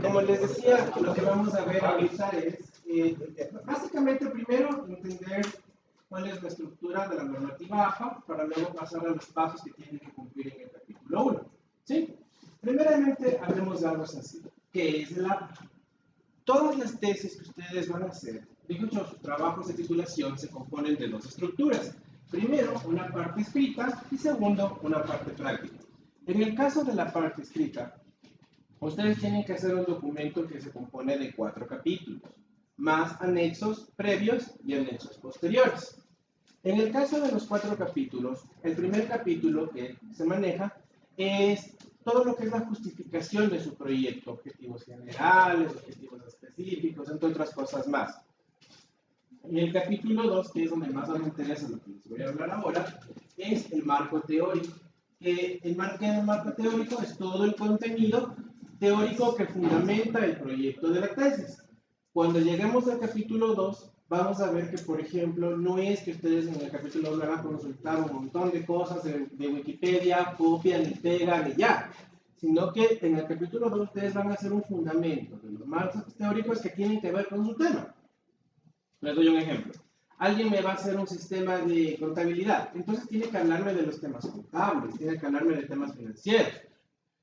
Como les decía, lo que vamos a ver ahorita es, básicamente, primero, entender cuál es la estructura de la normativa APA para luego pasar a los pasos que tienen que cumplir en el capítulo 1. ¿Sí? Primeramente, hablemos de algo sencillo, que es el APA. Todas las tesis que ustedes van a hacer, dicho sus trabajos de titulación, se componen de dos estructuras. Primero, una parte escrita y segundo, una parte práctica. En el caso de la parte escrita, ustedes tienen que hacer un documento que se compone de 4 capítulos, más anexos previos y anexos posteriores. En el caso de los 4 capítulos, el primer capítulo que se maneja es todo lo que es la justificación de su proyecto, objetivos generales, objetivos específicos, entre otras cosas más. En el capítulo 2, que es donde más me interesa lo que les voy a hablar ahora, es el marco teórico. El marco teórico es todo el contenido teórico que fundamenta el proyecto de la tesis. Cuando lleguemos al capítulo 2, vamos a ver que, por ejemplo, no es que ustedes en el capítulo 2 van a consultar un montón de cosas de Wikipedia, copian y pegan y ya, sino que en el capítulo 2 ustedes van a hacer un fundamento de los marcos teóricos que tienen que ver con su tema. Les doy un ejemplo. Alguien me va a hacer un sistema de contabilidad, entonces tiene que hablarme de los temas contables, tiene que hablarme de temas financieros.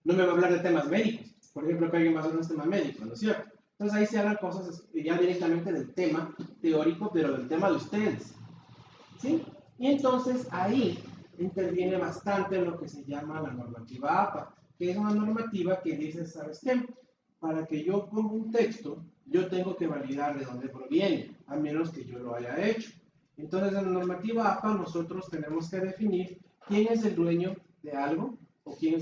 No me va a hablar de temas médicos, por ejemplo, que alguien va a hacer un sistema médico, ¿no es cierto? Entonces ahí se hablan cosas ya directamente del tema teórico, pero del tema de ustedes. ¿Sí? Y entonces ahí interviene bastante lo que se llama la normativa APA, que es una normativa que dice, ¿sabes qué? Para que yo ponga un texto, yo tengo que validar de dónde proviene, a menos que yo lo haya hecho. Entonces en la normativa APA nosotros tenemos que definir quién es el dueño de algo o quién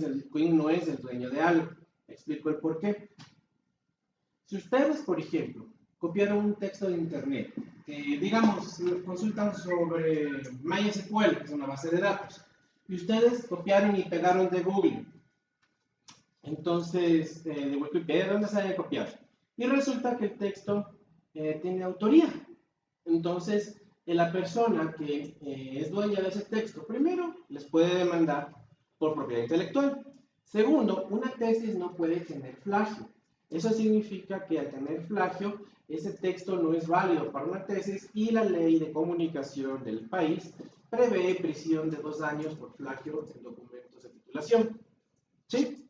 no es el dueño de algo. Explico el por qué. Si ustedes, por ejemplo, copiaron un texto de internet, digamos, consultan sobre MySQL, que es una base de datos, y ustedes copiaron y pegaron de Google, entonces, de Wikipedia, ¿dónde se haya copiado? Y resulta que el texto tiene autoría. Entonces, la persona que es dueña de ese texto, primero, les puede demandar por propiedad intelectual. Segundo, una tesis no puede tener plagio. Eso significa que al tener plagio, ese texto no es válido para una tesis y la ley de comunicación del país prevé prisión de 2 años por plagio en documentos de titulación. ¿Sí?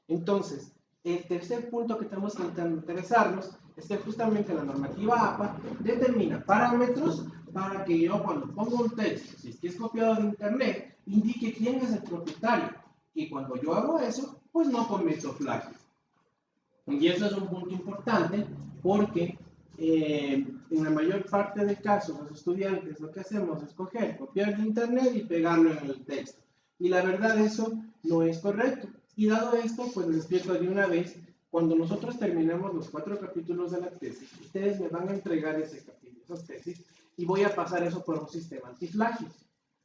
Entonces, el tercer punto que tenemos que interesarnos es que justamente la normativa APA determina parámetros para que yo cuando pongo un texto, si es que es copiado de internet, indique quién es el propietario. Y cuando yo hago eso, pues no cometo plagio. Y eso es un punto importante porque en la mayor parte de casos los estudiantes lo que hacemos es copiar de internet y pegarlo en el texto. Y la verdad eso no es correcto. Y dado esto, pues les explico de una vez, cuando nosotros terminemos los 4 capítulos de la tesis, ustedes me van a entregar esas tesis y voy a pasar eso por un sistema antiflagio.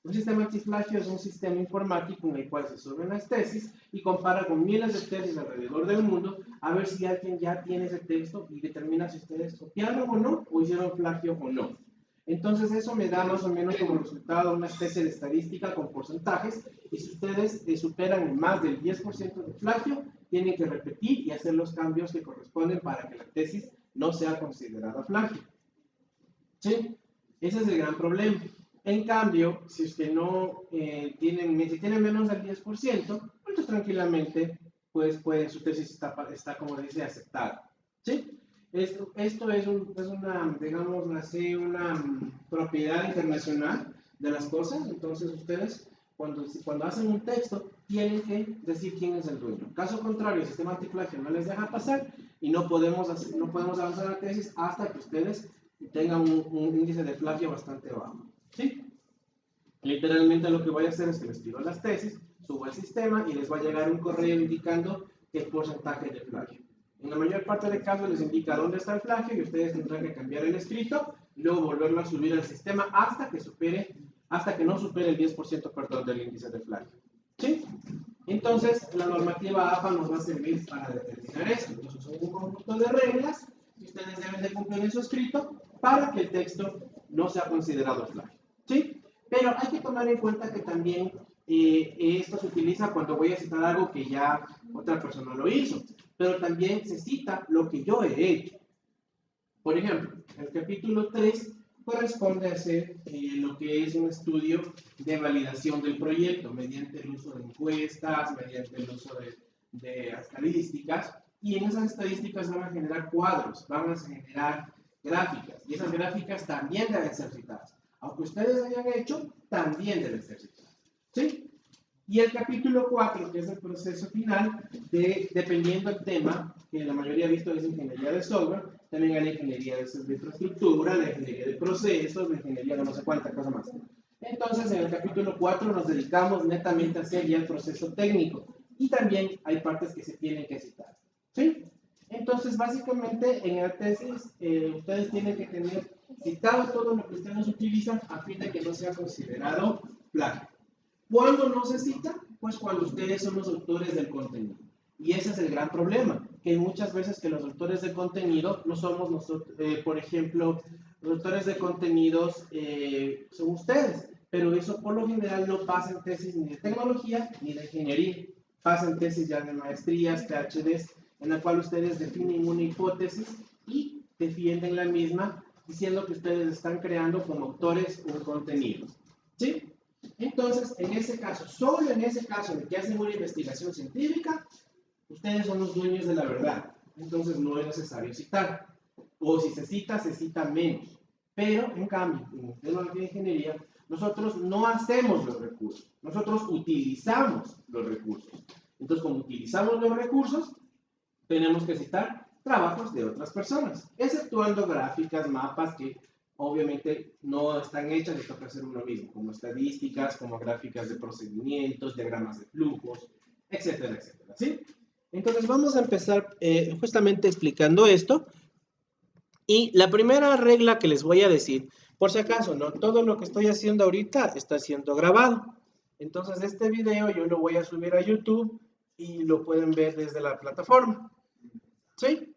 Un sistema antiflagio es un sistema informático en el cual se suben las tesis y compara con miles de tesis alrededor del mundo a ver si alguien ya tiene ese texto y determina si ustedes copiaron o no, o hicieron plagio o no. Entonces eso me da más o menos como resultado una especie de estadística con porcentajes y si ustedes superan más del 10% de plagio, tienen que repetir y hacer los cambios que corresponden para que la tesis no sea considerada plagio. ¿Sí? Ese es el gran problema. En cambio, si usted no tienen menos del 10%, pues tranquilamente, pues su tesis está como dice, aceptada. ¿Sí? Esto es una, digamos así, una propiedad internacional de las cosas. Entonces, ustedes, cuando hacen un texto, tienen que decir quién es el dueño. Caso contrario, el sistema antiplagio no les deja pasar y no podemos avanzar la tesis hasta que ustedes tengan un índice de plagio bastante bajo. ¿Sí? Literalmente lo que voy a hacer es que les tiro las tesis, subo al sistema y les va a llegar un correo indicando el porcentaje de plagio. En la mayor parte de casos les indica dónde está el plagio y ustedes tendrán que cambiar el escrito y luego volverlo a subir al sistema hasta que no supere el 10%, perdón, del índice de plagio. ¿Sí? Entonces, la normativa APA nos va a servir para determinar eso. Entonces, son un conjunto de reglas que ustedes deben de cumplir en su escrito para que el texto no sea considerado plagio. ¿Sí? Pero hay que tomar en cuenta que también esto se utiliza cuando voy a citar algo que ya otra persona lo hizo, pero también se cita lo que yo he hecho. Por ejemplo, el capítulo 3 corresponde a hacer lo que es un estudio de validación del proyecto mediante el uso de encuestas, mediante el uso de estadísticas, y en esas estadísticas van a generar cuadros, van a generar gráficas, y esas gráficas también deben ser citadas. Aunque ustedes hayan hecho, también deben ser citadas. ¿Sí? Y el capítulo 4, que es el proceso final, dependiendo del tema, que la mayoría ha visto es ingeniería de software, también hay la ingeniería de infraestructura, la ingeniería de procesos, la ingeniería de no sé cuánta cosa más. Entonces, en el capítulo 4 nos dedicamos netamente a hacer ya el proceso técnico, y también hay partes que se tienen que citar. ¿Sí? Entonces, básicamente, en la tesis, ustedes tienen que tener citado todo lo que ustedes utilizan a fin de que no sea considerado plagio. ¿Cuándo no se cita? Pues cuando ustedes son los autores del contenido. Y ese es el gran problema, que muchas veces que los autores de contenido no somos nosotros, por ejemplo, los autores de contenidos son ustedes, pero eso por lo general no pasa en tesis ni de tecnología ni de ingeniería. Pasa en tesis ya de maestrías, PhDs, en la cual ustedes definen una hipótesis y defienden la misma, diciendo que ustedes están creando como autores un contenido. ¿Sí? Entonces, en ese caso, solo en ese caso de que hacen una investigación científica, ustedes son los dueños de la verdad. Entonces, no es necesario citar. O si se cita menos. Pero, en cambio, en tecnología de ingeniería, nosotros no hacemos los recursos. Nosotros utilizamos los recursos. Entonces, como utilizamos los recursos, tenemos que citar trabajos de otras personas, exceptuando gráficas, mapas que obviamente no están hechas y toca hacer uno mismo, como estadísticas, como gráficas de procedimientos, diagramas de flujos, etcétera, etcétera, ¿sí? Entonces vamos a empezar justamente explicando esto. Y la primera regla que les voy a decir, por si acaso, no todo lo que estoy haciendo ahorita está siendo grabado. Entonces este video yo lo voy a subir a YouTube y lo pueden ver desde la plataforma. ¿Sí?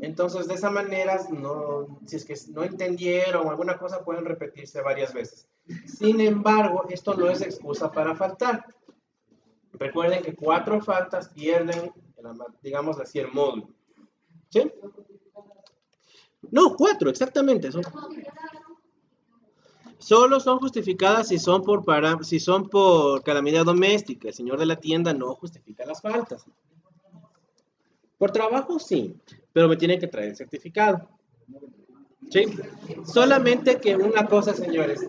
Entonces, de esa manera, no, si es que no entendieron alguna cosa, pueden repetirse varias veces. Sin embargo, esto no es excusa para faltar. Recuerden que 4 faltas pierden, digamos así, el módulo. ¿Sí? No, 4, exactamente. Solo son justificadas si son por calamidad doméstica. El señor de la tienda no justifica las faltas. Por trabajo, sí, pero me tienen que traer el certificado. ¿Sí? Solamente que una cosa, señores,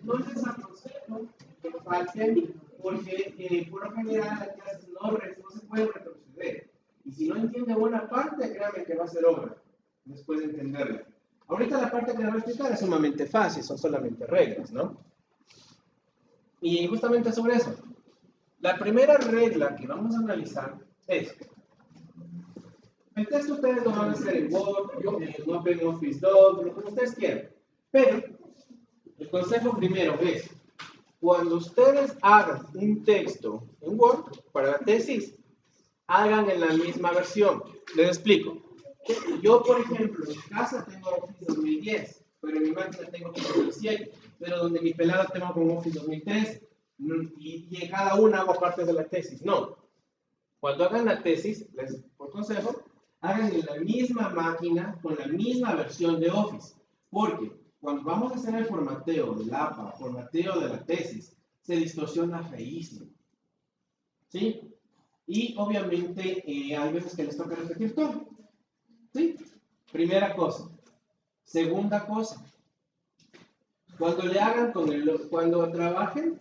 no les aconsejo que falten porque por lo general las clases no se pueden retroceder. Y si no entiende buena parte, créanme que va a ser obra después de entenderla. Ahorita la parte que les voy a explicar es sumamente fácil, son solamente reglas, ¿no? Y justamente sobre eso. La primera regla que vamos a analizar es, el texto ustedes lo van a hacer en Word, en OpenOffice Doc, lo que ustedes quieran. Pero el consejo primero es, cuando ustedes hagan un texto en Word para la tesis, hagan en la misma versión. Les explico. Yo, por ejemplo, en mi casa tengo Office 2010, pero en mi máquina tengo Office 2007, pero donde mi pelada tengo con Office 2013. Y en cada una hago partes de la tesis. No. Cuando hagan la tesis, por consejo, hagan en la misma máquina con la misma versión de Office. Porque cuando vamos a hacer el formateo del APA, formateo de la tesis, se distorsiona feísimo. ¿Sí? Y obviamente hay veces que les toca repetir todo. ¿Sí? Primera cosa. Segunda cosa. Cuando trabajen,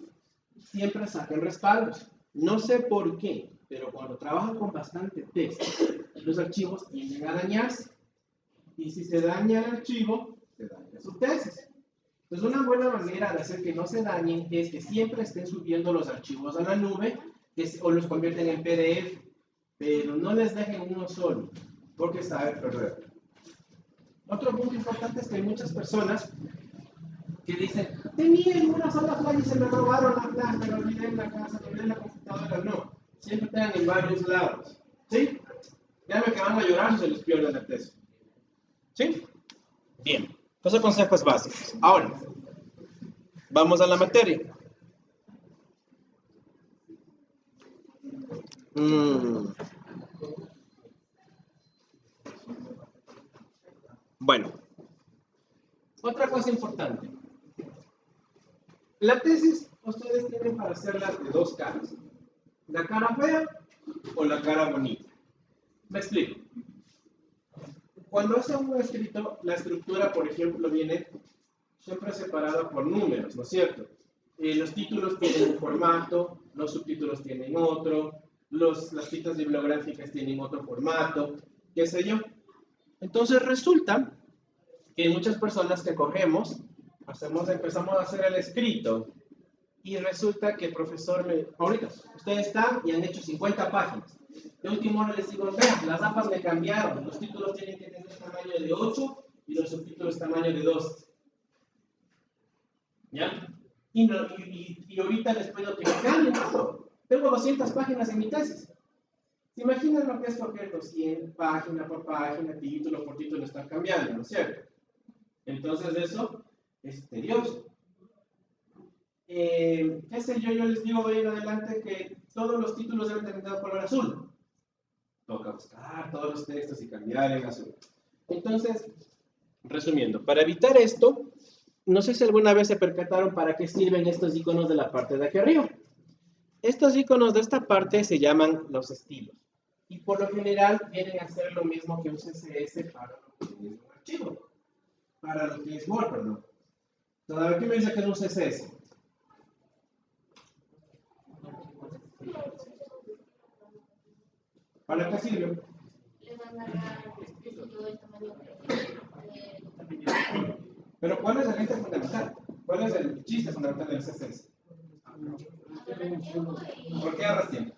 siempre saquen respaldos. No sé por qué, pero cuando trabajan con bastante texto, los archivos tienden a dañarse. Y si se daña el archivo, se daña su tesis. Entonces, una buena manera de hacer que no se dañen es que siempre estén subiendo los archivos a la nube o los convierten en PDF, pero no les dejen uno solo, porque sabe perder. Otro punto importante es que hay muchas personas que dicen, tenía una sola flash y se me robaron la flash, me la olvidé en la casa, me olvidé en la computadora. No, siempre tengan en varios lados. ¿Sí? Créanme que van a llorar si se les pierde la tesis. ¿Sí? Bien. Entonces, consejos básicos. Ahora, Vamos a la materia. Bueno, otra cosa importante. La tesis ustedes tienen para hacerla de dos caras. La cara fea o la cara bonita. Me explico. Cuando hacen un escrito, la estructura, por ejemplo, viene siempre separada por números, ¿no es cierto? Los títulos tienen un formato, los subtítulos tienen otro, las citas bibliográficas tienen otro formato, qué sé yo. Entonces resulta que hay muchas personas que cogemos, empezamos a hacer el escrito y resulta que el profesor ahorita, ustedes están y han hecho 50 páginas. De última hora les digo, vean, las APAs me cambiaron, los títulos tienen que tener tamaño de 8 y los subtítulos tamaño de 2. ¿Ya? Y ahorita les puedo que me cambien todo. Tengo 200 páginas en mi tesis. ¿Se imaginan lo que es coger 200 página por página, título por título, estar cambiando, ¿no es cierto? Entonces eso es tedioso. ¿Qué sé yo? Yo les digo de ahí en adelante que todos los títulos deben tener color azul. Toca buscar todos los textos y cambiar en azul. Entonces, resumiendo, para evitar esto, no sé si alguna vez se percataron para qué sirven estos iconos de la parte de aquí arriba. Estos iconos de esta parte se llaman los estilos. Y por lo general vienen a ser lo mismo que un CSS para lo que es un archivo. Para lo que es Word, perdón. ¿Todavía qué me dice que es un CSS? ¿Para qué sirve? Pero ¿cuál es el ente fundamental? ¿Cuál es el chiste fundamental del CSS? ¿Por qué ahorras tiempo?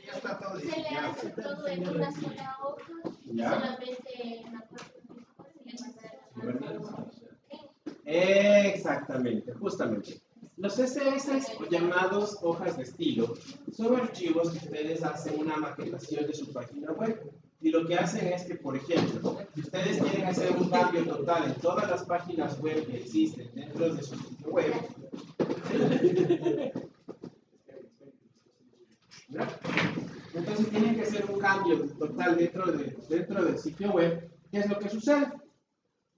Ya está todo diseñado. Se le hace todo en una sola hoja, solamente en la parte Exactamente, justamente. Los CSS, o llamados hojas de estilo, son archivos que ustedes hacen una maquetación de su página web. Y lo que hacen es que, por ejemplo, si ustedes quieren hacer un cambio total en todas las páginas web que existen dentro de su sitio web, ¿no? Entonces tienen que hacer un cambio total dentro del sitio web. ¿Qué es lo que sucede?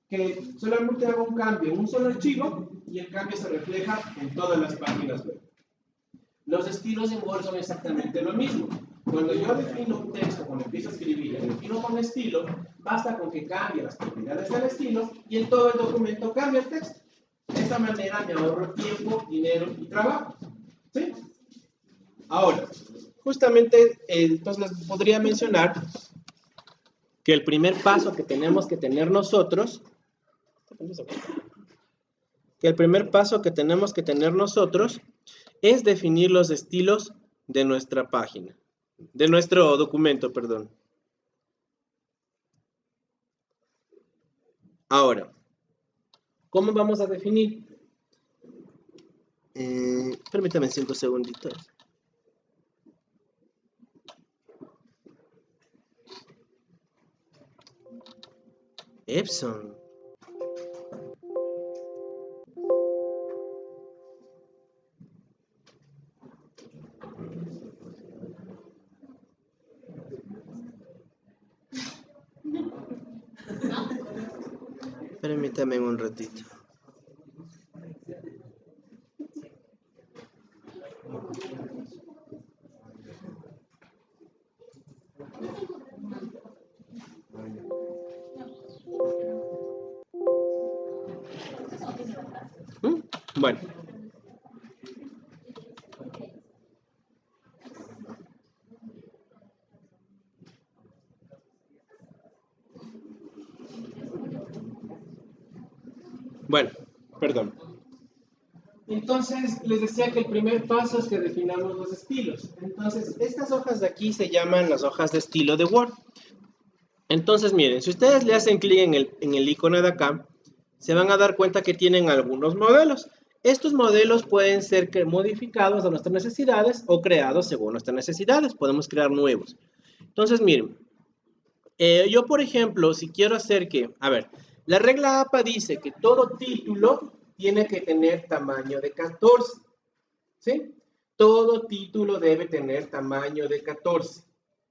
Que solamente hago un cambio en un solo archivo y el cambio se refleja en todas las páginas web. Los estilos en Word son exactamente lo mismo. Cuando yo defino un texto, cuando empiezo a escribir, lo defino con estilo, basta con que cambie las propiedades del estilo y en todo el documento cambia el texto. De esta manera me ahorro tiempo, dinero y trabajo. ¿Sí? Ahora, justamente, entonces les podría mencionar que el primer paso que tenemos que tener nosotros, es definir los estilos de nuestra página, de nuestro documento, perdón. Ahora, ¿cómo vamos a definir? Permítame 5 segunditos. Epson. Permítame un ratito. Bueno. Bueno, perdón. Entonces, les decía que el primer paso es que definamos los estilos. Entonces, estas hojas de aquí se llaman las hojas de estilo de Word. Entonces, miren, si ustedes le hacen clic en el icono de acá, se van a dar cuenta que tienen algunos modelos. Estos modelos pueden ser modificados a nuestras necesidades o creados según nuestras necesidades. Podemos crear nuevos. Entonces, miren, yo, por ejemplo, si quiero hacer que, a ver, La regla APA dice que todo título tiene que tener tamaño de 14. ¿Sí? Todo título debe tener tamaño de 14.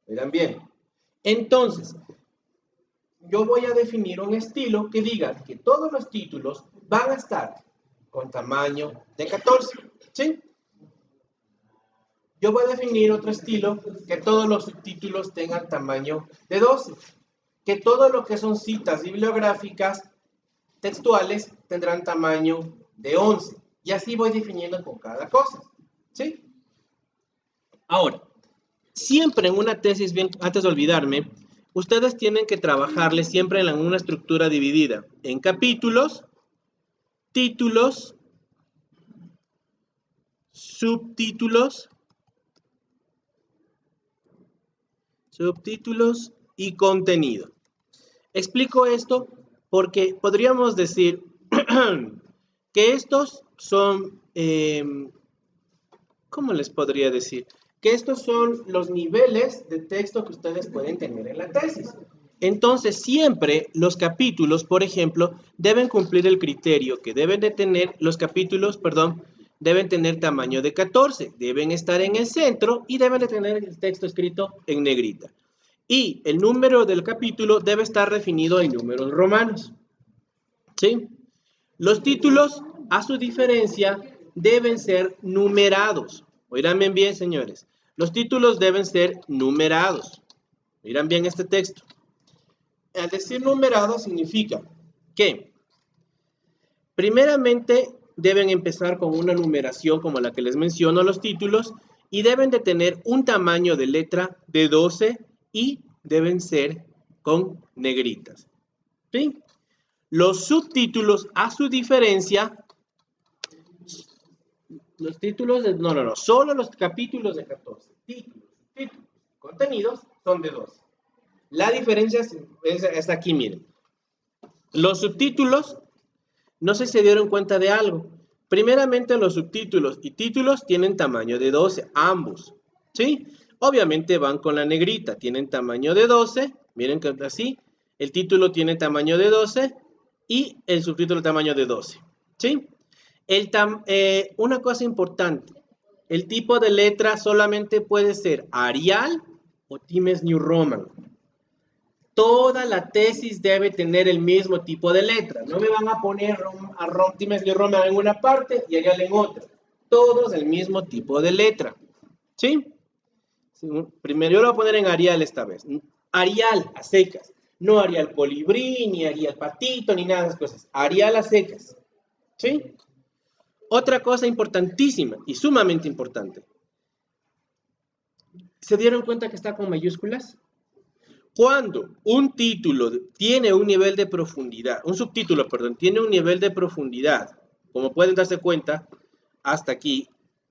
Miren bien. Entonces, yo voy a definir un estilo que diga que todos los títulos van a estar con tamaño de 14. ¿Sí? Yo voy a definir otro estilo que todos los subtítulos tengan tamaño de 12. Que todo lo que son citas bibliográficas textuales tendrán tamaño de 11. Y así voy definiendo con cada cosa. ¿Sí? Ahora, siempre en una tesis, bien, antes de olvidarme, ustedes tienen que trabajarle siempre en una estructura dividida en capítulos, títulos, subtítulos y contenido. Explico esto porque podríamos decir que estos son, ¿cómo les podría decir? Que estos son los niveles de texto que ustedes pueden tener en la tesis. Entonces, siempre los capítulos, por ejemplo, deben cumplir el criterio que deben de tener, los capítulos, perdón, deben tener tamaño de 14, deben estar en el centro y deben de tener el texto escrito en negrita. Y el número del capítulo debe estar definido en números romanos. ¿Sí? Los títulos, a su diferencia, deben ser numerados. Oiganme bien, señores. Los títulos deben ser numerados. Miran bien este texto. Al decir numerado significa que, primeramente, deben empezar con una numeración como la que les menciono los títulos y deben de tener un tamaño de letra de 12 y deben ser con negritas. ¿Sí? Los subtítulos, a su diferencia, los títulos de, no, solo los capítulos de 14. Títulos, subtítulos, contenidos son de 12. La diferencia es aquí, miren. Los subtítulos, no sé si se dieron cuenta de algo. Primeramente, los subtítulos y títulos tienen tamaño de 12, ambos. ¿Sí? Obviamente van con la negrita, tienen tamaño de 12. Miren que así. El título tiene tamaño de 12 y el subtítulo tamaño de 12. ¿Sí? Una cosa importante. El tipo de letra solamente puede ser Arial o Times New Roman. Toda la tesis debe tener el mismo tipo de letra. No me van a poner Times New Roman en una parte y Arial en otra. Todos el mismo tipo de letra. ¿Sí? Primero yo lo voy a poner en Arial esta vez. Arial a secas. No Arial colibrí, ni Arial patito, ni nada de esas cosas. Arial a secas. ¿Sí? Otra cosa importantísima y sumamente importante. ¿Se dieron cuenta que está con mayúsculas? Cuando un título tiene un nivel de profundidad, un subtítulo, perdón, tiene un nivel de profundidad, como pueden darse cuenta, hasta aquí,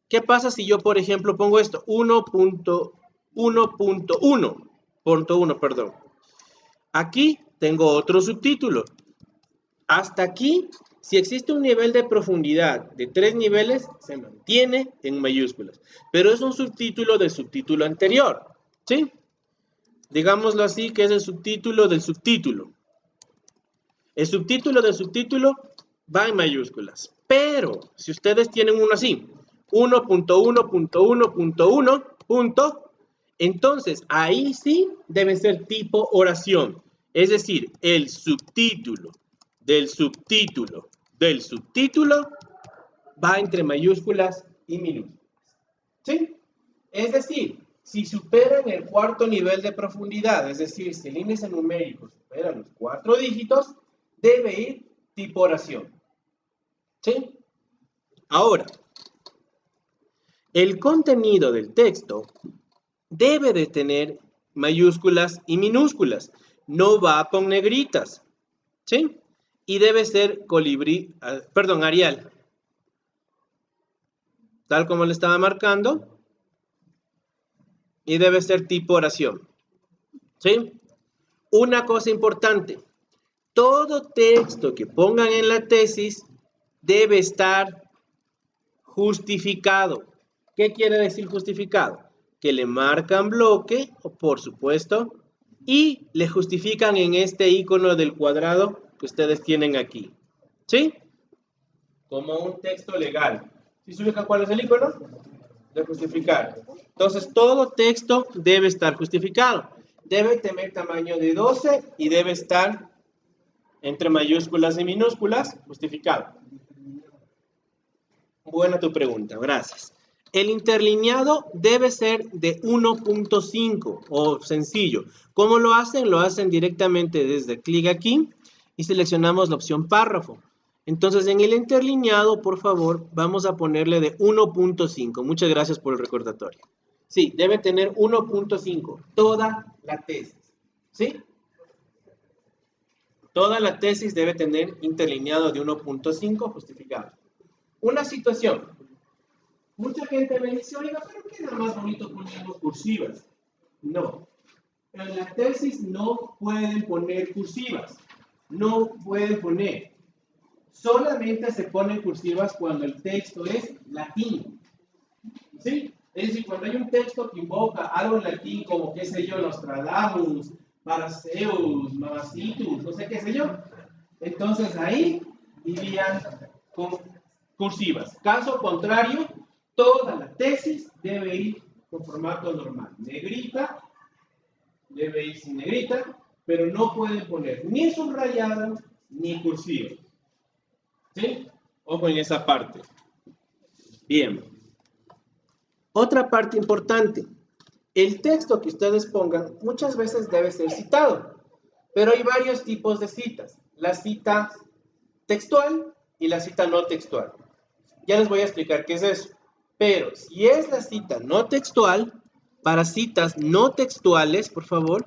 ¿qué pasa si yo, por ejemplo, pongo esto? 1.1, perdón. Aquí tengo otro subtítulo. Hasta aquí, si existe un nivel de profundidad de 3 niveles, se mantiene en mayúsculas. Pero es un subtítulo del subtítulo anterior, ¿sí? Digámoslo así, que es el subtítulo del subtítulo. El subtítulo del subtítulo va en mayúsculas. Pero, si ustedes tienen uno así, 1.1.1.1, entonces ahí sí debe ser tipo oración. Es decir, el subtítulo del subtítulo del subtítulo va entre mayúsculas y minúsculas. ¿Sí? Es decir, si superan el cuarto nivel de profundidad, es decir, si el índice numérico supera los 4 dígitos, debe ir tipo oración. ¿Sí? Ahora, el contenido del texto debe de tener mayúsculas y minúsculas. No va con negritas. ¿Sí? Y debe ser Arial. Tal como le estaba marcando. Y debe ser tipo oración. ¿Sí? Una cosa importante. Todo texto que pongan en la tesis debe estar justificado. ¿Qué quiere decir justificado? Que le marcan bloque, por supuesto, y le justifican en este icono del cuadrado que ustedes tienen aquí. ¿Sí? Como un texto legal. ¿Sí se ubican cuál es el icono? De justificar. Entonces, todo texto debe estar justificado. Debe tener tamaño de 12 y debe estar entre mayúsculas y minúsculas justificado. Buena tu pregunta, gracias. El interlineado debe ser de 1.5 o sencillo. ¿Cómo lo hacen? Lo hacen directamente desde clic aquí y seleccionamos la opción párrafo. Entonces, en el interlineado, por favor, vamos a ponerle de 1.5. Muchas gracias por el recordatorio. Sí, debe tener 1.5, toda la tesis. ¿Sí? Toda la tesis debe tener interlineado de 1.5 justificado. Una situación. Mucha gente me dice, oiga, pero queda más bonito poniendo cursivas. No. En la tesis no pueden poner cursivas. No pueden poner. Solamente se ponen cursivas cuando el texto es latín. ¿Sí? Es decir, cuando hay un texto que invoca algo en latín, como, qué sé yo, Nostradamus, Paraceus, Mamacitus, no sé qué sé yo. Entonces ahí irían con cursivas. Caso contrario, toda la tesis debe ir con formato normal. Negrita, debe ir sin negrita, pero no pueden poner ni subrayado ni cursivo. ¿Sí? Ojo en esa parte. Bien. Otra parte importante. El texto que ustedes pongan muchas veces debe ser citado, pero hay varios tipos de citas. La cita textual y la cita no textual. Ya les voy a explicar qué es eso. Pero si es la cita no textual, para citas no textuales, por favor,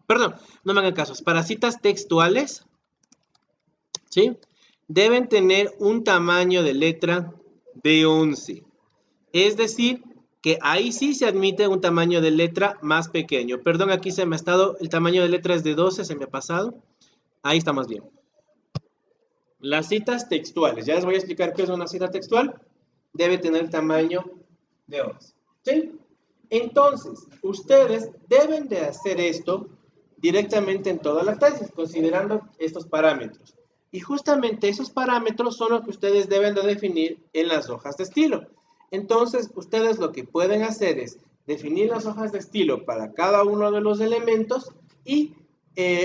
perdón, no me hagan caso, para citas textuales, ¿sí? Deben tener un tamaño de letra de 11. Es decir, que ahí sí se admite un tamaño de letra más pequeño. Perdón, aquí se me ha estado, el tamaño de letra es de 12, se me ha pasado. Ahí está más bien. Las citas textuales, ya les voy a explicar qué es una cita textual. Debe tener tamaño de 11. ¿Sí? Entonces, ustedes deben de hacer esto directamente en todas las tesis, considerando estos parámetros. Y justamente esos parámetros son los que ustedes deben de definir en las hojas de estilo. Entonces, ustedes lo que pueden hacer es definir las hojas de estilo para cada uno de los elementos y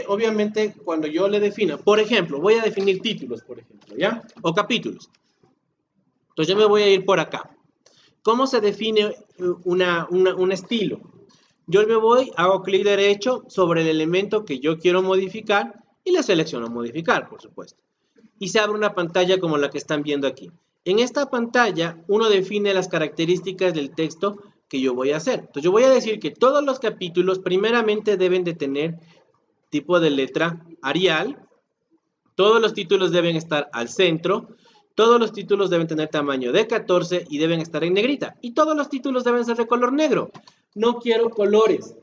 obviamente cuando yo le defina, por ejemplo, voy a definir títulos, por ejemplo, ¿ya? O capítulos. Entonces yo me voy a ir por acá. ¿Cómo se define un estilo? Yo me voy, hago clic derecho sobre el elemento que yo quiero modificar y le selecciono modificar, por supuesto. Y se abre una pantalla como la que están viendo aquí. En esta pantalla uno define las características del texto que yo voy a hacer. Entonces yo voy a decir que todos los capítulos primeramente deben de tener tipo de letra Arial. Todos los títulos deben estar al centro. Todos los títulos deben tener tamaño de 14 y deben estar en negrita. Y todos los títulos deben ser de color negro. No quiero colores,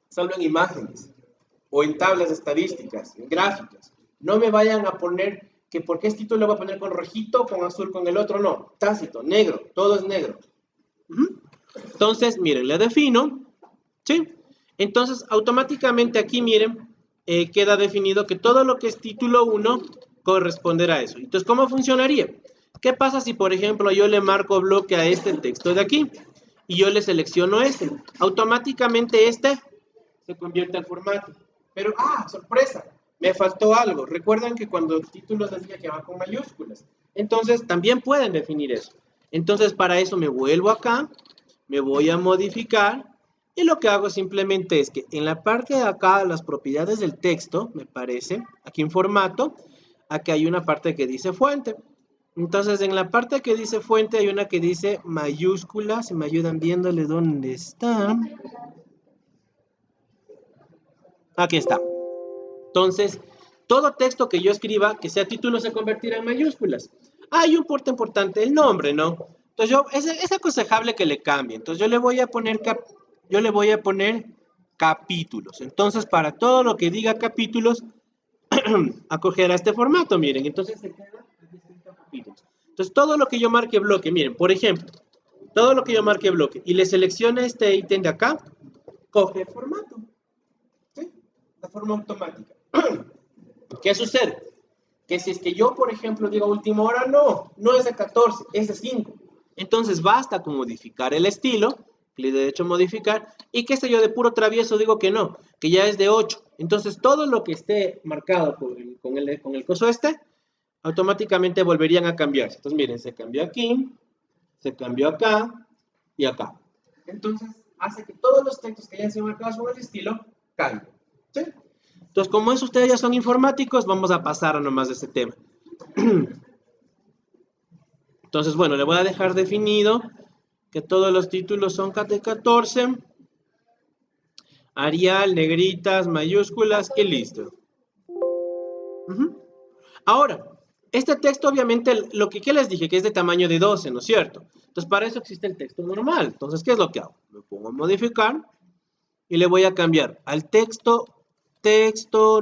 solo en imágenes o en tablas estadísticas, en gráficas. No me vayan a poner que porque este título lo voy a poner con rojito, con azul, con el otro. No, tácito, negro, todo es negro. Entonces, miren, le defino, ¿sí? Entonces, automáticamente aquí, miren, queda definido que todo lo que es título 1 corresponderá a eso. Entonces, ¿cómo funcionaría? ¿Qué pasa si, por ejemplo, yo le marco bloque a este texto de aquí y yo le selecciono este? Automáticamente este se convierte al formato. Pero, sorpresa, me faltó algo. Recuerdan que cuando el título decía que va con mayúsculas. Entonces, también pueden definir eso. Entonces, para eso me vuelvo acá, me voy a modificar y lo que hago simplemente es que en la parte de acá, las propiedades del texto, me parece, aquí en formato, aquí hay una parte que dice fuente. Entonces, en la parte que dice fuente hay una que dice mayúscula. Si me ayudan viéndole dónde está. Aquí está. Entonces, todo texto que yo escriba, que sea título, se convertirá en mayúsculas. Hay un punto importante, el nombre, ¿no? Entonces, es aconsejable que le cambie. Entonces, yo le voy a poner capítulos. Entonces, para todo lo que diga capítulos, acogerá este formato, miren. Entonces, se queda aquí escrito capítulos. Entonces, todo lo que yo marque bloque, miren, por ejemplo, todo lo que yo marque bloque y le seleccione este ítem de acá, coge el formato. ¿Sí? De forma automática. ¿Qué sucede? Que si es que yo, por ejemplo, digo última hora, no es de 14, es de 5. Entonces basta con modificar el estilo, clic derecho modificar, y qué sé yo, de puro travieso digo que no, que ya es de 8. Entonces todo lo que esté marcado con el coso este, automáticamente volverían a cambiarse. Entonces miren, se cambió aquí, se cambió acá y acá. Entonces hace que todos los textos que hayan sido marcados con el estilo cambien. ¿Sí? Entonces, como es, ustedes ya son informáticos, vamos a pasar a nomás de este tema. Entonces, bueno, le voy a dejar definido que todos los títulos son de 14. Arial, negritas, mayúsculas y listo. Ahora, este texto obviamente, ¿qué les dije? Que es de tamaño de 12, ¿no es cierto? Entonces, para eso existe el texto normal. Entonces, ¿qué es lo que hago? Me pongo a modificar y le voy a cambiar al texto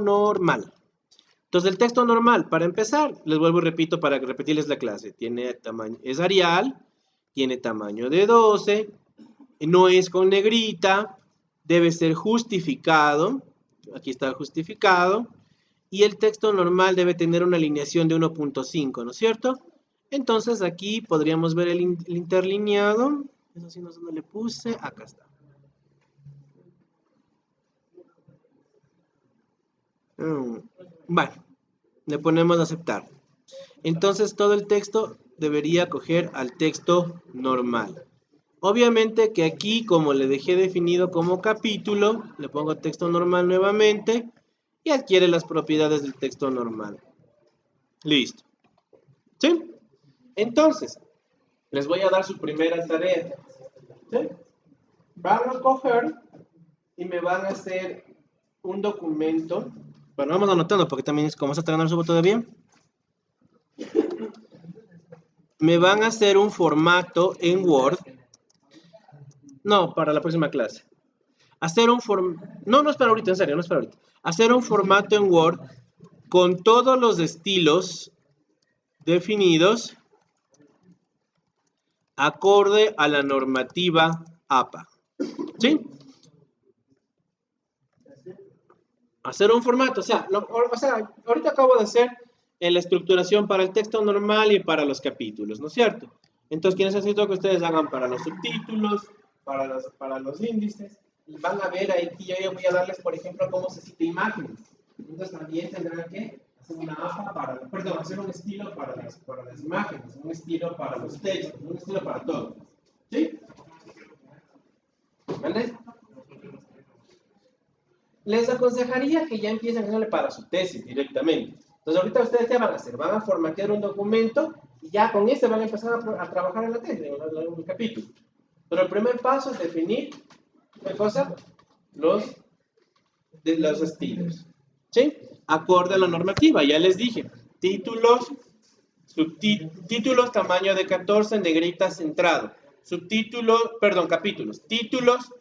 normal. Entonces, el texto normal, para empezar, les vuelvo y repito para repetirles la clase. Tiene tamaño, es Arial, tiene tamaño de 12, no es con negrita, debe ser justificado. Aquí está justificado. Y el texto normal debe tener una alineación de 1.5, ¿no es cierto? Entonces, aquí podríamos ver el interlineado. Eso sí, no sé dónde le puse. Acá está. Bueno, le ponemos a aceptar. Entonces todo el texto debería coger al texto normal. Obviamente que aquí, como le dejé definido como capítulo, le pongo texto normal nuevamente y adquiere las propiedades del texto normal. Listo. ¿Sí? Entonces, les voy a dar su primera tarea. ¿Sí? Van a coger y me van a hacer un documento. Bueno, vamos anotando porque también es como se está ganando su voto de bien. Me van a hacer un formato en Word. No, para la próxima clase. No es para ahorita, en serio, no es para ahorita. Hacer un formato en Word con todos los estilos definidos acorde a la normativa APA. ¿Sí? Hacer un formato, o sea, ahorita acabo de hacer la estructuración para el texto normal y para los capítulos, ¿no es cierto? Entonces, ¿qué necesito que ustedes hagan para los subtítulos, para los índices? Y van a ver ahí que yo voy a darles, por ejemplo, cómo se cita imágenes. Entonces, también tendrán que hacer una APA hacer un estilo para las imágenes, un estilo para los textos, un estilo para todo. ¿Sí? ¿Vale? Les aconsejaría que ya empiecen a hacerle para su tesis directamente. Entonces, ahorita ustedes, ¿qué van a hacer? Van a formatear un documento y ya con ese van a empezar a trabajar en la tesis, en el capítulo. Pero el primer paso es definir, ¿qué cosa? Los estilos. ¿Sí? Acorde a la normativa, ya les dije. Títulos, subtítulos, tamaño de 14, negrita centrado. Capítulos. Títulos,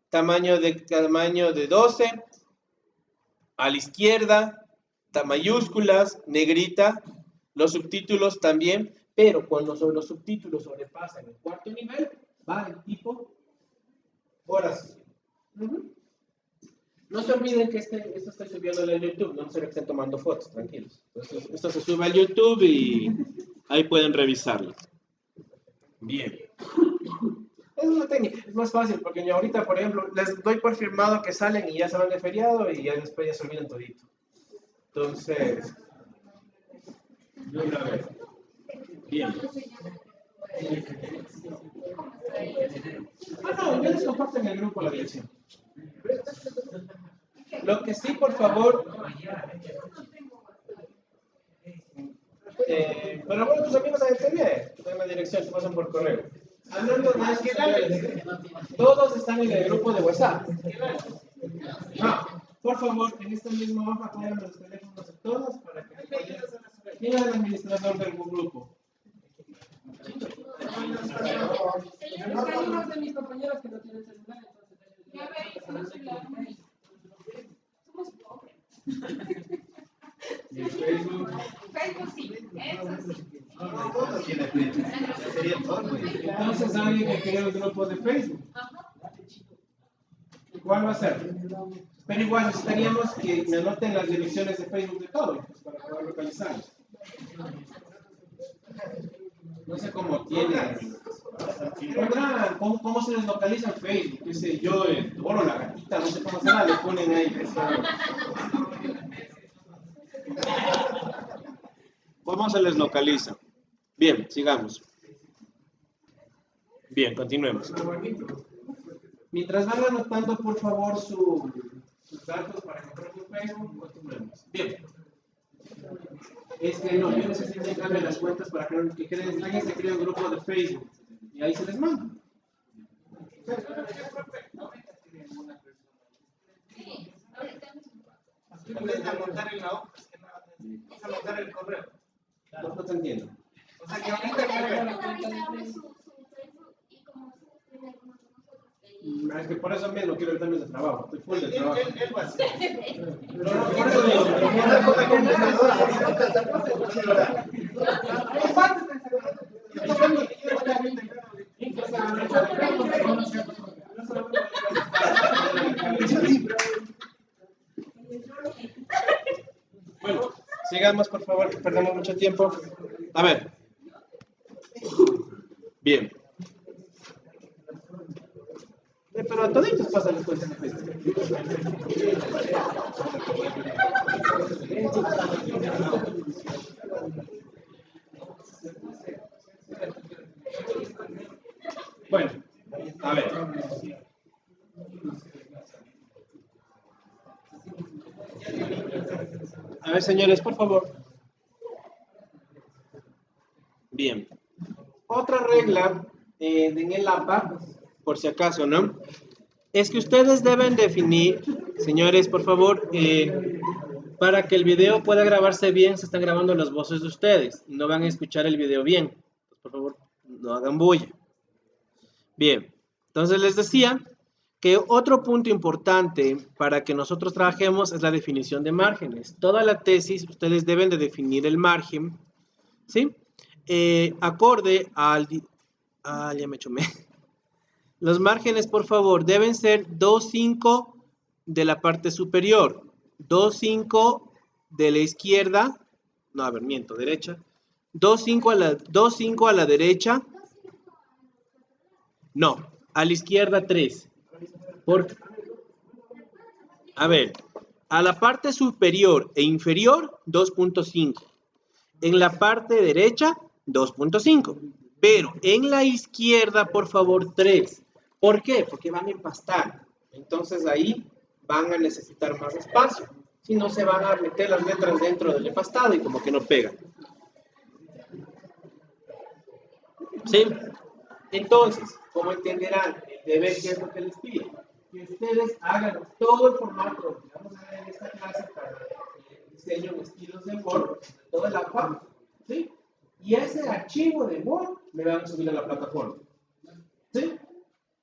tamaño de 12, a la izquierda, mayúsculas, negrita, los subtítulos también, pero cuando los subtítulos sobrepasan el cuarto nivel, va el tipo oración. No se olviden que esto estoy subiendo en YouTube, no se que estén tomando fotos, tranquilos. Entonces, esto se sube a YouTube y ahí pueden revisarlo. Bien. Es una técnica, es más fácil, porque yo ahorita, por ejemplo, les doy por firmado que salen y ya se van de feriado y ya después ya se olvidan todito. Entonces, de una vez. Bien. No, ya les comparto en el grupo la dirección. Lo que sí, por favor. Pero bueno, tus amigos a TV, en la dirección, te pasan por correo. Hablando de eso, todos están en el grupo de WhatsApp. No, por favor, en esta misma hoja pongan los teléfonos de todos para que ¿quién es el administrador del grupo? Hay unos de mis compañeros que no tienen celular, entonces somos pobres. ¿Y Facebook? Facebook sí, eso sí. Todo tiene Facebook. Sería todo. Entonces alguien que crea el grupo de Facebook. ¿Cuál va a ser? Pero igual necesitaríamos que me anoten las direcciones de Facebook de todos, pues, para poder localizarlos. No sé cómo tienen. ¿Cómo se les localiza en Facebook? ¿Qué sé yo? Bueno, la gatita, no sé cómo será, le ponen ahí. ¿Cómo se les localiza? Bien, sigamos. Bien, continuemos. Mientras van anotando, por favor, sus datos para encontrar su Facebook, continuemos. Bien. Es que no, yo necesito que cambien las cuentas para que alguien se cree un grupo de Facebook. Y ahí se les manda. En vez de anotar en la hoja, es que nada, vamos a anotar el correo. No te entiendo. O sea que ahorita Es que por eso mismo quiero el permiso de trabajo. Estoy full de trabajo. él va a hacer. No, por eso digo. Bueno, sigamos por favor, que perdemos mucho tiempo. A ver. Bien. Pero a toditos pasan las cuentas de Facebook. Bueno, a ver. A ver, señores, por favor. Bien. Otra regla en el APA, por si acaso, ¿no? Es que ustedes deben definir, señores, por favor, para que el video pueda grabarse bien, se están grabando las voces de ustedes. No van a escuchar el video bien. Por favor, no hagan bulla. Bien, entonces les decía que otro punto importante para que nosotros trabajemos es la definición de márgenes. Toda la tesis, ustedes deben de definir el margen, ¿sí? Acorde al... ya me chumé. Los márgenes, por favor, deben ser 2,5 de la parte superior, 2,5 de la izquierda, no, a ver, miento, derecha, 2,5 a la derecha, no, a la izquierda 3. A ver, a la parte superior e inferior, 2,5. En la parte derecha, 2,5. Pero en la izquierda, por favor, 3. ¿Por qué? Porque van a empastar. Entonces ahí van a necesitar más espacio. Si no, se van a meter las letras dentro del empastado y como que no pegan. ¿Sí? Entonces, como entenderán, el deber, ¿qué es lo que les pido? Que ustedes hagan todo el formato que vamos a ver en esta clase para el diseño de estilos de Word, toda la parte, ¿sí? Y ese archivo de Word me van a subir a la plataforma, ¿sí?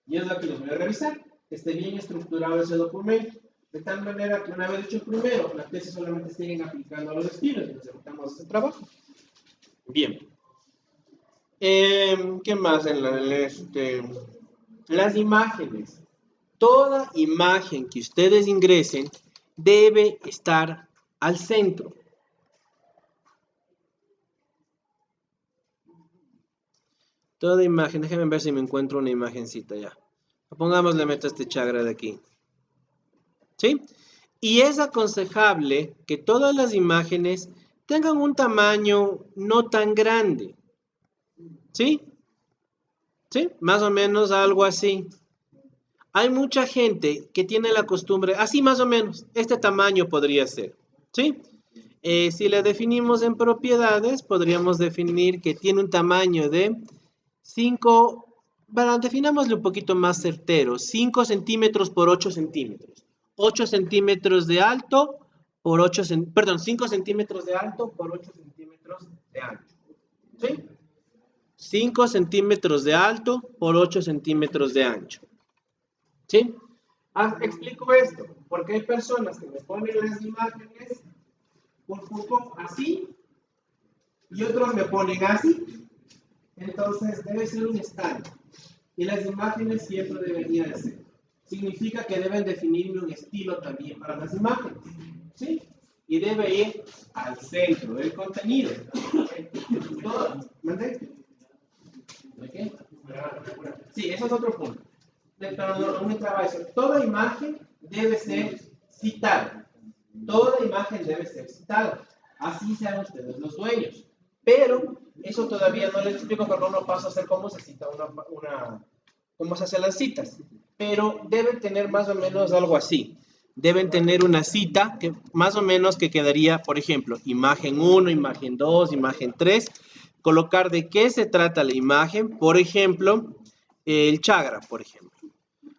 Y es lo que les voy a revisar, que esté bien estructurado ese documento, de tal manera que una vez hecho el primero, la tesis solamente siguen aplicando a los estilos y nos evitamos ese trabajo. Bien. ¿Qué más? Las imágenes. Toda imagen que ustedes ingresen debe estar al centro. Toda imagen, déjenme ver si me encuentro una imagencita ya. Pongamos, le meto este chagra de aquí. ¿Sí? Y es aconsejable que todas las imágenes tengan un tamaño no tan grande. ¿Sí? ¿Sí? Más o menos algo así. Hay mucha gente que tiene la costumbre, así más o menos, este tamaño podría ser. ¿Sí? Si le definimos en propiedades, podríamos definir que tiene un tamaño de 5, bueno, definámosle un poquito más certero, 5 centímetros por 8 centímetros. 8 centímetros de alto por 8 centímetros, perdón, 5 centímetros de alto por 8 centímetros de ancho. ¿Sí? 5 centímetros de alto por 8 centímetros de ancho. ¿Sí? Explico esto, porque hay personas que me ponen las imágenes por poco así y otros me ponen así. Entonces debe ser un estándar. Y las imágenes siempre deberían ser significa que deben definirme un estilo también para las imágenes, ¿sí? Y debe ir al centro del contenido. ¿Mande? ¿De qué? Sí, eso es otro punto. Pero no entraba eso. Toda imagen debe ser citada. Toda imagen debe ser citada. Así sean ustedes los dueños. Pero eso todavía no les explico porque no paso a hacer cómo se cita cómo se hacen las citas. Pero deben tener más o menos algo así. Deben tener una cita que más o menos que quedaría, por ejemplo, imagen 1, imagen 2, imagen 3. Colocar de qué se trata la imagen. Por ejemplo, el Chagra, por ejemplo.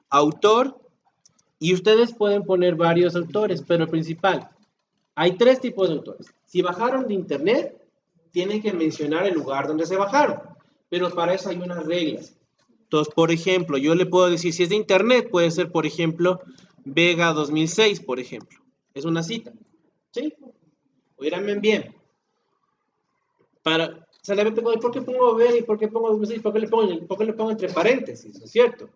Autor. Y ustedes pueden poner varios autores, pero el principal. Hay 3 tipos de autores. Si bajaron de internet, tienen que mencionar el lugar donde se bajaron. Pero para eso hay unas reglas. Entonces, por ejemplo, yo le puedo decir, si es de internet, puede ser, por ejemplo, Vega 2006, por ejemplo. Es una cita. ¿Sí? Oíranme bien. ¿Por qué pongo Vega y por qué pongo 2006? ¿Por qué le pongo entre paréntesis? ¿No es cierto?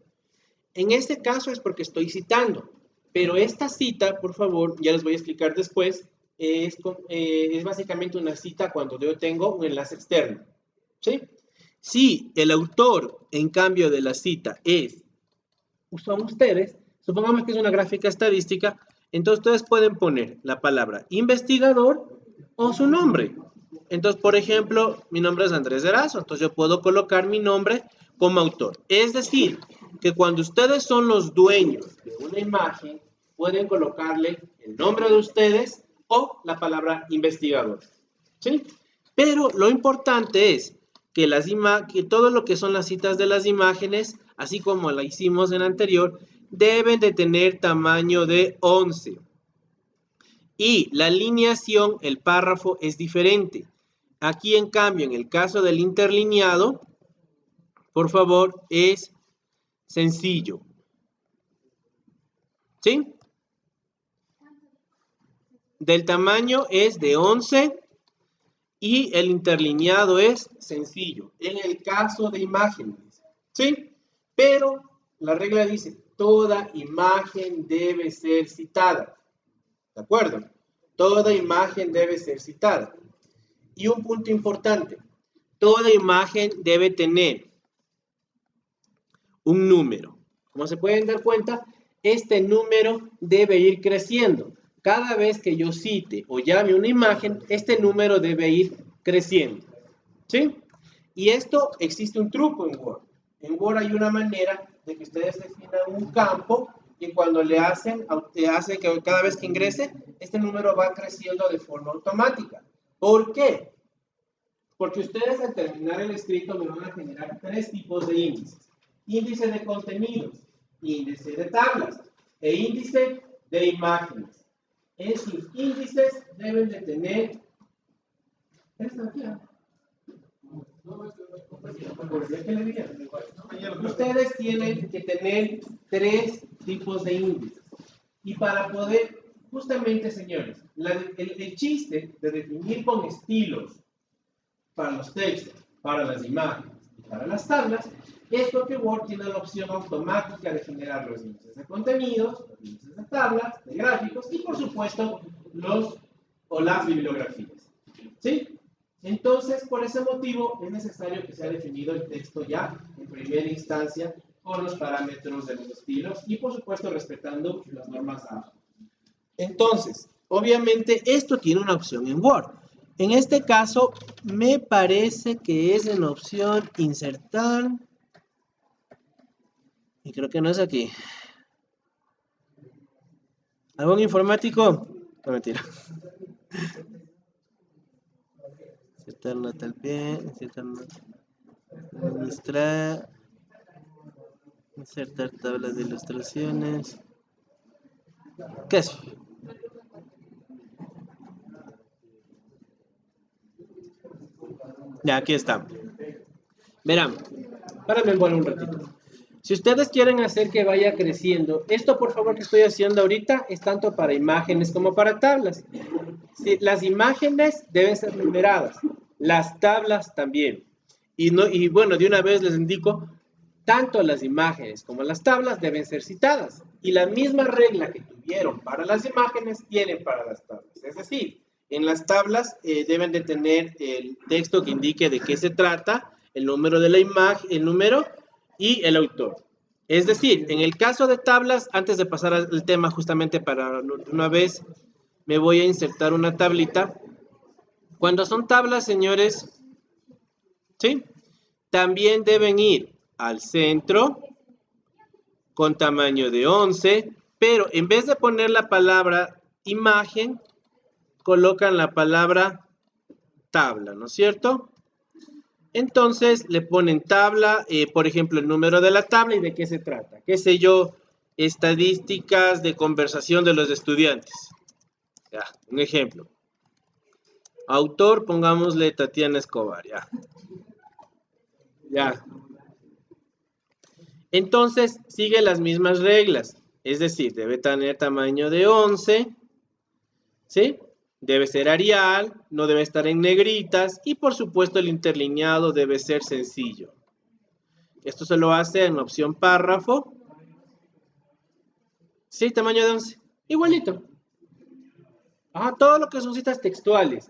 En este caso es porque estoy citando. Pero esta cita, por favor, ya les voy a explicar después, es básicamente una cita cuando yo tengo un enlace externo. ¿Sí? Si el autor, en cambio de la cita, son ustedes, supongamos que es una gráfica estadística, entonces ustedes pueden poner la palabra investigador o su nombre. Entonces, por ejemplo, mi nombre es Andrés Erazo, entonces yo puedo colocar mi nombre como autor. Es decir, que cuando ustedes son los dueños de una imagen, pueden colocarle el nombre de ustedes o la palabra investigador. ¿Sí? Pero lo importante es que todo lo que son las citas de las imágenes, así como la hicimos en anterior, deben de tener tamaño de 11. Y la alineación, el párrafo, es diferente. Aquí, en cambio, en el caso del interlineado, por favor, es sencillo. ¿Sí? Del tamaño es de 11 y el interlineado es sencillo. En el caso de imágenes. ¿Sí? Pero la regla dice, toda imagen debe ser citada. ¿De acuerdo? Toda imagen debe ser citada. Y un punto importante, toda imagen debe tener un número. Como se pueden dar cuenta, este número debe ir creciendo. Cada vez que yo cite o llame una imagen, este número debe ir creciendo. ¿Sí? Y esto existe un truco en Word. En Word hay una manera de que ustedes definan un campo y cuando le hacen que cada vez que ingrese, este número va creciendo de forma automática. ¿Por qué? Porque ustedes al terminar el escrito me van a generar 3 tipos de índices. Índice de contenidos, índice de tablas e índice de imágenes. En sus índices deben de tener... Ustedes tienen que tener 3 tipos de índices. Y para poder, justamente, señores, el chiste de definir con estilos para los textos, para las imágenes y para las tablas, es porque Word tiene la opción automática de generar los índices de contenidos, los índices de tablas, de gráficos y, por supuesto, las bibliografías. ¿Sí? Entonces, por ese motivo, es necesario que sea definido el texto ya en primera instancia con los parámetros de los estilos y, por supuesto, respetando las normas ABA. Entonces, obviamente, esto tiene una opción en Word. En este caso, me parece que es en la opción insertar. Y creo que no es aquí. ¿Algún informático? No, mentira. Insertar nota al pie. Insertar nota. Administrar. Insertar tablas de ilustraciones. ¿Qué es? Ya, aquí está. Verán, párame un ratito. Si ustedes quieren hacer que vaya creciendo, esto por favor que estoy haciendo ahorita es tanto para imágenes como para tablas. Las imágenes deben ser numeradas, las tablas también. Y bueno, de una vez les indico, tanto las imágenes como las tablas deben ser citadas. Y la misma regla que tuvieron para las imágenes tienen para las tablas. Es decir, en las tablas deben de tener el texto que indique de qué se trata, el número de la imagen, el número y el autor. Es decir, en el caso de tablas, antes de pasar al tema justamente para una vez, me voy a insertar una tablita. Cuando son tablas, señores, ¿sí? También deben ir al centro con tamaño de 11, pero en vez de poner la palabra imagen, colocan la palabra tabla, ¿no es cierto? Entonces le ponen tabla, por ejemplo, el número de la tabla y de qué se trata. ¿Qué sé yo? Estadísticas de conversación de los estudiantes. Ya, un ejemplo. Autor, pongámosle Tatiana Escobar, ya. Ya. Entonces, sigue las mismas reglas. Es decir, debe tener tamaño de 11, ¿sí? Debe ser Arial, no debe estar en negritas y, por supuesto, el interlineado debe ser sencillo. Esto se lo hace en la opción párrafo. Sí, tamaño de 11. Igualito. Ajá, todo lo que son citas textuales,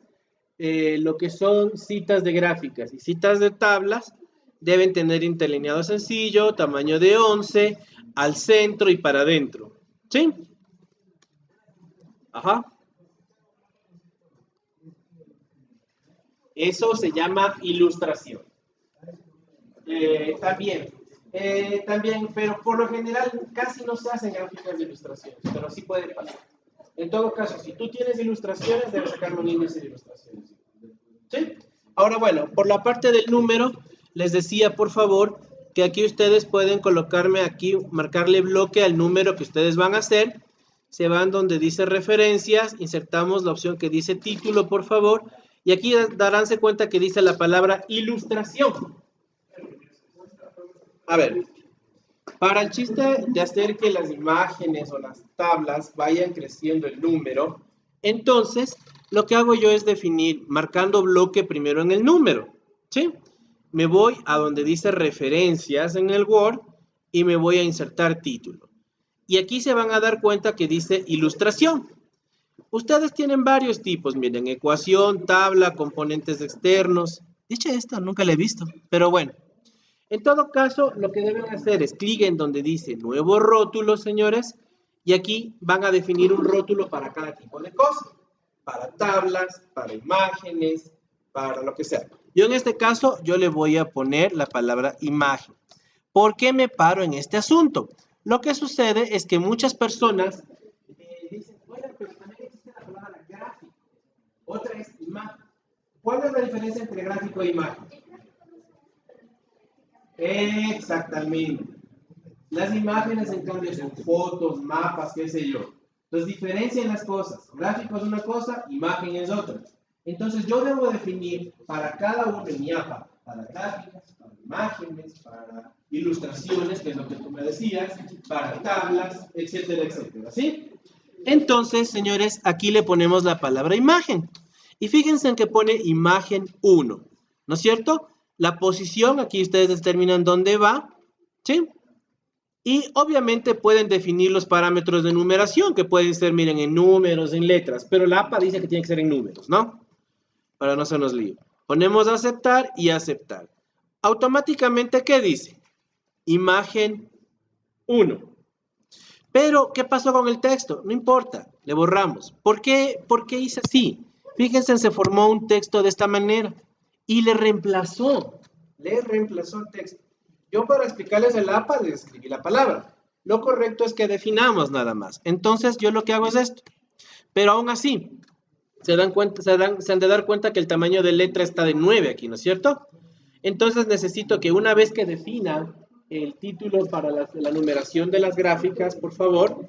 lo que son citas de gráficas y citas de tablas, deben tener interlineado sencillo, tamaño de 11, al centro y para adentro. ¿Sí? Ajá. Eso se llama ilustración. También, pero por lo general casi no se hacen gráficas de ilustraciones, pero sí puede pasar. En todo caso, si tú tienes ilustraciones, debes sacar un índice de ilustraciones. ¿Sí? Ahora, bueno, por la parte del número, les decía, por favor, que aquí ustedes pueden colocarme aquí, marcarle bloque al número que ustedes van a hacer. Se van donde dice referencias, insertamos la opción que dice título, por favor, y aquí daránse cuenta que dice la palabra ilustración. A ver, para el chiste de hacer que las imágenes o las tablas vayan creciendo el número, entonces lo que hago yo es definir marcando bloque primero en el número, ¿sí? Me voy a donde dice referencias en el Word y me voy a insertar título. Y aquí se van a dar cuenta que dice ilustración. Ustedes tienen varios tipos, miren, ecuación, tabla, componentes externos. Dicha esta, nunca la he visto, pero bueno. En todo caso, lo que deben hacer es clic en donde dice nuevo rótulo, señores, y aquí van a definir un rótulo para cada tipo de cosa. Para tablas, para imágenes, para lo que sea. Yo en este caso, yo le voy a poner la palabra imagen. ¿Por qué me paro en este asunto? Lo que sucede es que muchas personas dicen, bueno, pero también existe la palabra gráfico. Otra es imagen. ¿Cuál es la diferencia entre gráfico e imagen? Exactamente. Las imágenes, en cambio, son fotos, mapas, qué sé yo. Entonces, diferencian las cosas. Gráfico es una cosa, imagen es otra. Entonces, yo debo definir para cada uno en mi APA, para gráficas, para imágenes, para ilustraciones, que es lo que tú me decías, para tablas, etcétera, etcétera. ¿Sí? Entonces, señores, aquí le ponemos la palabra imagen. Y fíjense en que pone imagen 1, ¿no es cierto? La posición, aquí ustedes determinan dónde va, ¿sí? Y obviamente pueden definir los parámetros de numeración, que pueden ser, miren, en números, en letras, pero la APA dice que tiene que ser en números, ¿no? Para no se nos líe. Ponemos aceptar y aceptar. Automáticamente, ¿qué dice? Imagen 1. Pero, ¿qué pasó con el texto? No importa, le borramos. ¿Por qué hice así? Fíjense, se formó un texto de esta manera y le reemplazó el texto. Yo para explicarles el APA le escribí la palabra. Lo correcto es que definamos nada más. Entonces yo lo que hago es esto. Pero aún así, se han de dar cuenta que el tamaño de letra está de 9 aquí, ¿no es cierto? Entonces necesito que una vez que defina el título para la numeración de las gráficas, por favor,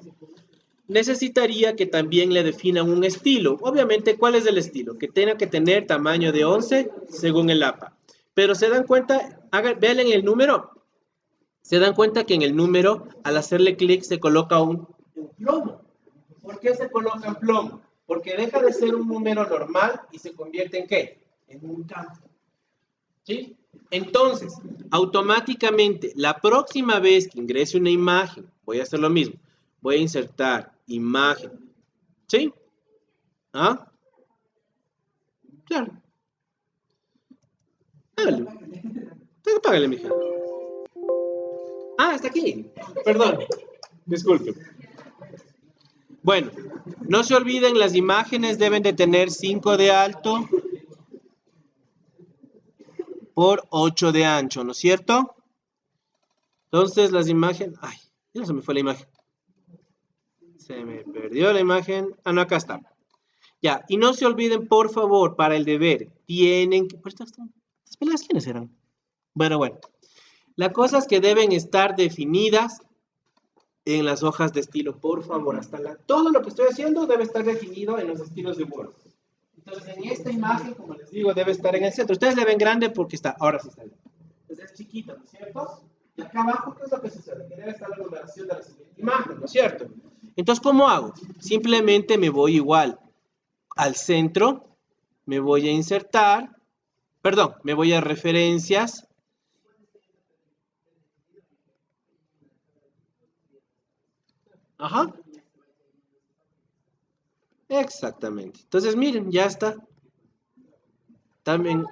necesitaría que también le definan un estilo. Obviamente, ¿cuál es el estilo? Que tenga que tener tamaño de 11 según el APA. Pero se dan cuenta, vean en el número, se dan cuenta que en el número, al hacerle clic, se coloca un plomo. ¿Por qué se coloca en plomo? Porque deja de ser un número normal y se convierte en ¿qué? En un campo. ¿Sí? Entonces, automáticamente, la próxima vez que ingrese una imagen, voy a hacer lo mismo. Voy a insertar imagen. ¿Sí? ¿Ah? Claro. Hágale. Págale, mija. Ah, está aquí. Perdón. Disculpe. Bueno, no se olviden, las imágenes deben de tener 5 de alto por 8 de ancho, ¿no es cierto? Entonces las imágenes... Ay, ya se me fue la imagen. Se me perdió la imagen. Ah, no, acá está. Ya, y no se olviden, por favor, para el deber, tienen que... ¿Estas peleas quiénes eran? Bueno. La cosa es que deben estar definidas en las hojas de estilo, por favor. Todo lo que estoy haciendo debe estar definido en los estilos de Word. Entonces, en esta imagen, como les digo, debe estar en el centro. Ustedes le ven grande porque está, ahora sí está bien. Entonces es chiquito, ¿no es cierto? Y acá abajo, ¿qué es lo que sucede? Que debe estar la numeración de la siguiente imagen, ¿no es cierto? Entonces, ¿cómo hago? Simplemente me voy igual al centro, me voy a insertar, perdón, me voy a referencias. Ajá. Exactamente. Entonces, miren, ya está. También.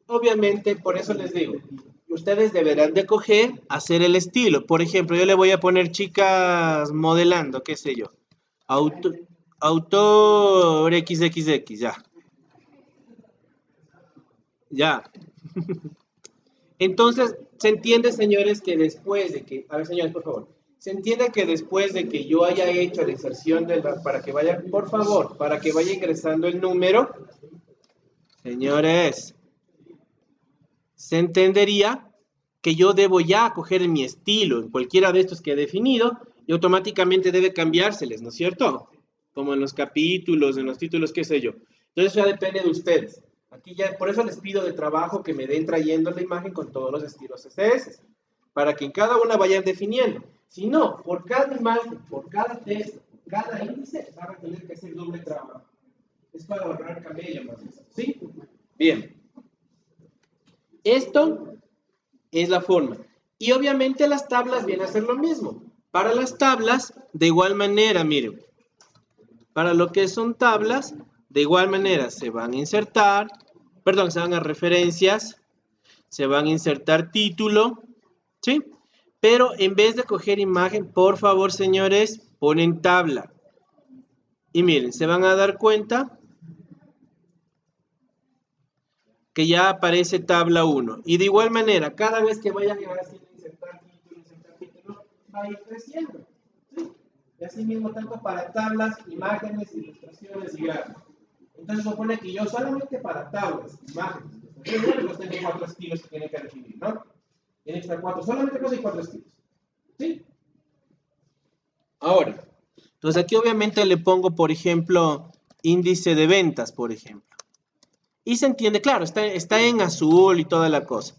Obviamente, por eso les digo, ustedes deberán de coger, hacer el estilo. Por ejemplo, yo le voy a poner chicas modelando, qué sé yo. Autor XXX, ya. Ya. Entonces, se entiende, señores, que después de que, a ver, señores, por favor, se entiende que después de que yo haya hecho la inserción para que vaya, por favor, para que vaya ingresando el número, señores, se entendería que yo debo ya coger mi estilo en cualquiera de estos que he definido y automáticamente debe cambiárseles, ¿no es cierto? Como en los capítulos, en los títulos, qué sé yo. Entonces ya depende de ustedes. Aquí ya, por eso les pido de trabajo que me den trayendo la imagen con todos los estilos CSS, para que en cada una vayan definiendo. Si no, por cada imagen, por cada texto, por cada índice, van a tener que hacer doble trabajo. Es para ahorrar camello más. ¿Sí? Bien. Esto es la forma. Y obviamente las tablas vienen a ser lo mismo. Para las tablas, de igual manera, miren. Para lo que son tablas, de igual manera se van a insertar, perdón, se van a referencias, se van a insertar título, ¿sí? Pero en vez de coger imagen, por favor, señores, ponen tabla. Y miren, se van a dar cuenta que ya aparece tabla 1. Y de igual manera, cada vez que vayan a insertar título, va a ir creciendo. ¿Sí? Y así mismo, tanto para tablas, imágenes, ilustraciones y gráficos. Entonces supone que yo solamente para tablas, imágenes, ilustraciones, tengo 4 estilos que tienen que definir, ¿no? Tienen que estar 4, solamente hay 4 estilos. ¿Sí? Ahora, entonces aquí obviamente le pongo, por ejemplo, índice de ventas, por ejemplo. Y se entiende, claro, está en azul y toda la cosa.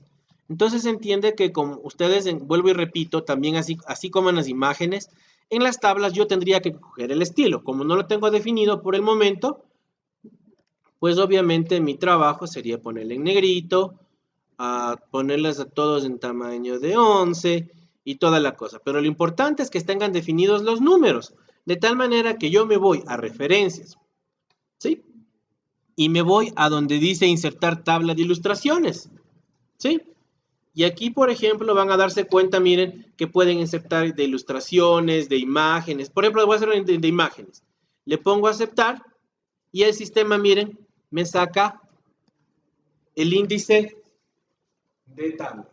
Entonces se entiende que como ustedes, vuelvo y repito, también así como en las imágenes, en las tablas yo tendría que coger el estilo. Como no lo tengo definido por el momento, pues obviamente mi trabajo sería ponerle en negrito, ponerles a todos en tamaño de 11 y toda la cosa. Pero lo importante es que tengan definidos los números, de tal manera que yo me voy a referencias, ¿sí? Y me voy a donde dice insertar tabla de ilustraciones, ¿sí? Y aquí, por ejemplo, van a darse cuenta, miren, que pueden insertar de ilustraciones, de imágenes. Por ejemplo, voy a hacer de imágenes. Le pongo a aceptar y el sistema, miren, me saca el índice de tablas.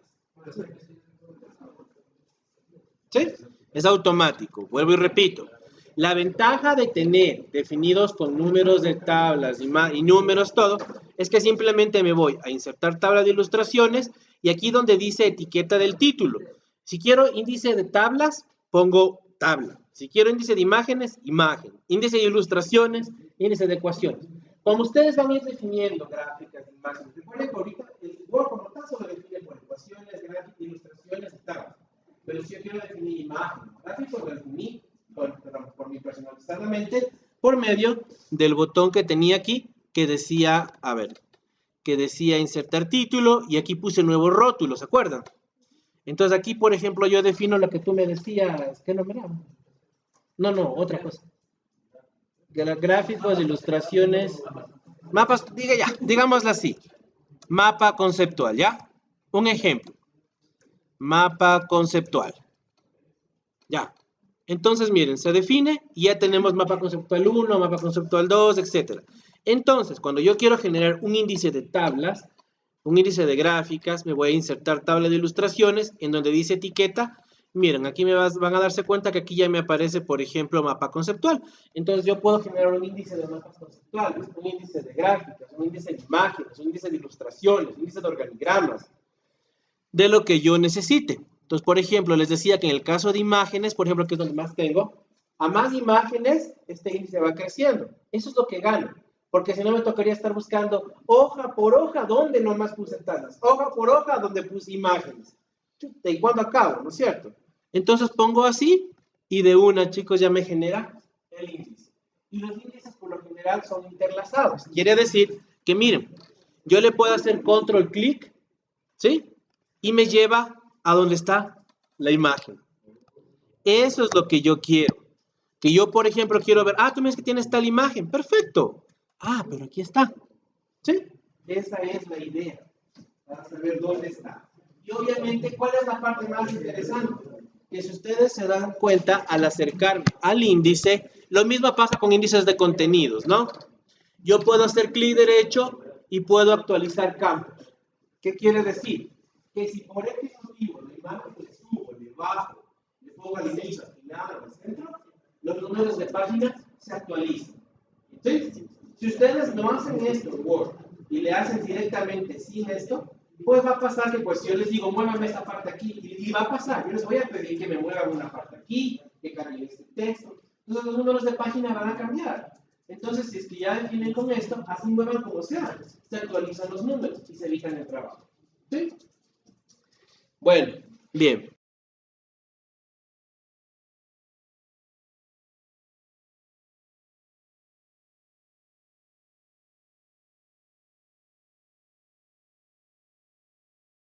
¿Sí? Es automático. Vuelvo y repito. La ventaja de tener definidos con números de tablas y números todo, es que simplemente me voy a insertar tabla de ilustraciones y aquí donde dice etiqueta del título. Si quiero índice de tablas, pongo tabla. Si quiero índice de imágenes, imagen. Índice de ilustraciones, índice de ecuaciones. Como ustedes van a ir definiendo gráficas, imágenes, recuerden que ahorita el Word como tal se lo define por ecuaciones, gráficas, ilustraciones y tablas. Pero si yo quiero definir imagen, gráficos, lo definí por mi personalizadamente por medio del botón que tenía aquí, que decía, a ver, que decía insertar título, y aquí puse nuevo rótulo, ¿se acuerdan? Entonces aquí, por ejemplo, yo defino lo que tú me decías, ¿qué nombre era? No, otra cosa. Gráficos, ilustraciones, mapas, digámoslo así. Mapa conceptual, ¿ya? Un ejemplo. Mapa conceptual. Ya. Entonces, miren, se define y ya tenemos mapa conceptual 1, mapa conceptual 2, etc. Entonces, cuando yo quiero generar un índice de tablas, un índice de gráficas, me voy a insertar tabla de ilustraciones en donde dice etiqueta. Miren, aquí van a darse cuenta que aquí ya me aparece, por ejemplo, mapa conceptual. Entonces yo puedo generar un índice de mapas conceptuales, un índice de gráficas, un índice de imágenes, un índice de ilustraciones, un índice de organigramas, de lo que yo necesite. Entonces, por ejemplo, les decía que en el caso de imágenes, por ejemplo, que es donde más tengo, a más imágenes, este índice va creciendo. Eso es lo que gano. Porque si no me tocaría estar buscando hoja por hoja donde nomás puse tablas, hoja por hoja donde puse imágenes. ¿Y cuándo acabo? ¿No es cierto? Entonces pongo así y de una, chicos, ya me genera el índice. Y los índices por lo general son interlazados. Quiere decir que, miren, yo le puedo hacer control clic, ¿sí? Y me lleva a donde está la imagen. Eso es lo que yo quiero. Que yo, por ejemplo, quiero ver, tú me dices que tienes tal imagen, perfecto. Pero aquí está. ¿Sí? Esa es la idea. Para saber dónde está. Y obviamente, ¿cuál es la parte más interesante? Que si ustedes se dan cuenta, al acercarme al índice, lo mismo pasa con índices de contenidos, ¿no? Yo puedo hacer clic derecho y puedo actualizar campos. ¿Qué quiere decir? Que si por X motivo la imagen le subo, le bajo, le pongo al inicio, al final, al centro, los números de página se actualizan. ¿Sí? Si ustedes no hacen esto en Word y le hacen directamente sin esto, pues va a pasar que pues si yo les digo, muévame esta parte aquí, y va a pasar, yo les voy a pedir que me muevan una parte aquí, que cambien este texto, entonces los números de página van a cambiar. Entonces, si es que ya definen con esto, así muevan como sea, se actualizan los números y se evitan el trabajo. ¿Sí? Bueno, bien.